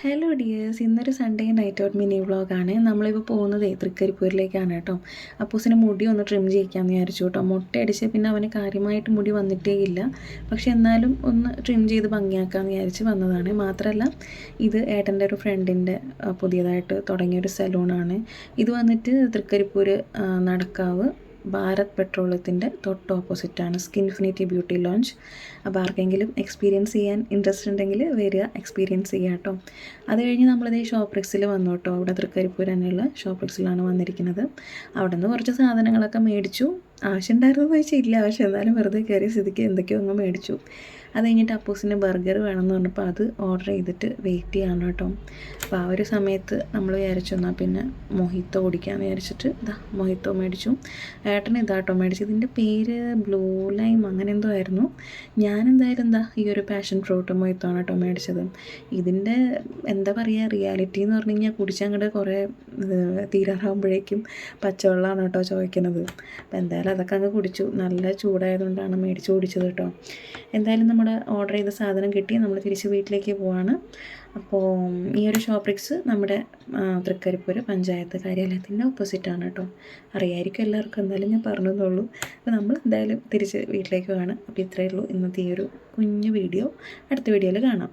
Hello dears, ഇന്നൊരു Sunday night out mini വ്ളോഗാണ്. നമ്മളിപ്പോൾ പോകുന്നത് തൃക്കരിപ്പൂരിലേക്കാണ് കേട്ടോ. അപ്പൂസിന് മുടി ഒന്ന് ട്രിം ചെയ്യിക്കാമെന്ന് വിചാരിച്ചു കേട്ടോ. മുട്ടയടിച്ച് പിന്നെ അവന് കാര്യമായിട്ട് മുടി വന്നിട്ടേ ഇല്ല. പക്ഷെ എന്നാലും ഒന്ന് ട്രിം ചെയ്ത് ഭംഗിയാക്കാമെന്ന് വിചാരിച്ച് വന്നതാണ്. മാത്രമല്ല, ഇത് ഏട്ടൻ്റെ ഒരു ഫ്രണ്ടിൻ്റെ പുതിയതായിട്ട് തുടങ്ങിയൊരു സലൂണാണ്. ഇത് വന്നിട്ട് തൃക്കരിപ്പൂർ നടക്കാവ് ഭാരത് പെട്രോളിയത്തിൻ്റെ തൊട്ട് ഓപ്പോസിറ്റാണ് സ്കിൻഫിനിറ്റി ബ്യൂട്ടി ലോഞ്ച്. അപ്പോൾ ആർക്കെങ്കിലും എക്സ്പീരിയൻസ് ചെയ്യാൻ ഇൻട്രസ്റ്റ് ഉണ്ടെങ്കിൽ വരിക, എക്സ്പീരിയൻസ് ചെയ്യാം കേട്ടോ. അത് കഴിഞ്ഞ് നമ്മളിതേ ഷോപ്രിക്സിൽ വന്നു കേട്ടോ. അവിടെ തൃക്കരിപ്പൂർ തന്നെയുള്ള ഷോപ്രിക്സിലാണ് വന്നിരിക്കുന്നത്. അവിടെ നിന്ന് കുറച്ച് സാധനങ്ങളൊക്കെ മേടിച്ചു. ആവശ്യമുണ്ടായിരുന്നു ചോദിച്ചാൽ ഇല്ല, പക്ഷെ എന്നാലും വെറുതെ കയറിയ സ്ഥിതിക്ക് എന്തൊക്കെയോ അങ്ങ് മേടിച്ചു. അത് കഴിഞ്ഞിട്ട് അപ്പൂസിന് ബർഗർ വേണമെന്ന് പറഞ്ഞപ്പോൾ അത് ഓർഡർ ചെയ്തിട്ട് വെയിറ്റ് ചെയ്യണം കേട്ടോ. അപ്പോൾ ആ ഒരു സമയത്ത് നമ്മൾ വിചാരിച്ചു എന്നാൽ പിന്നെ മൊഹിത്തോ കുടിക്കാമെന്ന് വിചാരിച്ചിട്ട് മൊഹിത്തോ മേടിച്ചു. ഏട്ടന് ഇതാട്ടോ മേടിച്ചു. ഇതിൻ്റെ പേര് ബ്ലൂ ലൈം അങ്ങനെ എന്തോ ആയിരുന്നു. ഞാനെന്തായാലും ഈ ഒരു പാഷൻ ഫ്രൂട്ട് മൊഹിത്തോ ആണ് കേട്ടോ മേടിച്ചത്. ഇതിൻ്റെ എന്താ പറയുക, റിയാലിറ്റി എന്ന് പറഞ്ഞു കഴിഞ്ഞാൽ കുടിച്ചങ്ങോട്ട് കുറേ തീരാറാകുമ്പോഴേക്കും പച്ചവെള്ളമാണ് കേട്ടോ ചോദിക്കുന്നത്. അപ്പോൾ എന്തായാലും അതൊക്കെ അങ്ങ് കുടിച്ചു. നല്ല ചൂടായതുകൊണ്ടാണ് മേടിച്ച് കുടിച്ചത് കേട്ടോ. എന്തായാലും നമ്മൾ ഓർഡർ ചെയ്ത സാധനം കിട്ടി. നമ്മൾ തിരിച്ച് വീട്ടിലേക്ക് പോവാണ്. അപ്പോൾ ഈ ഒരു ഷോപ്രിക്സ് നമ്മുടെ തൃക്കരിപ്പൂർ പഞ്ചായത്ത് കാര്യാലയത്തിൻ്റെ ഓപ്പോസിറ്റാണ് കേട്ടോ. അറിയായിരിക്കും എല്ലാവർക്കും, എന്തായാലും ഞാൻ പറഞ്ഞതേ. അപ്പോൾ നമ്മൾ എന്തായാലും തിരിച്ച് വീട്ടിലേക്ക് പോവാണ്. അപ്പോൾ ഇത്രയേ ഉള്ളൂ ഇന്നത്തെ ഈ ഒരു കുഞ്ഞു വീഡിയോ. അടുത്ത വീഡിയോയിൽ കാണാം.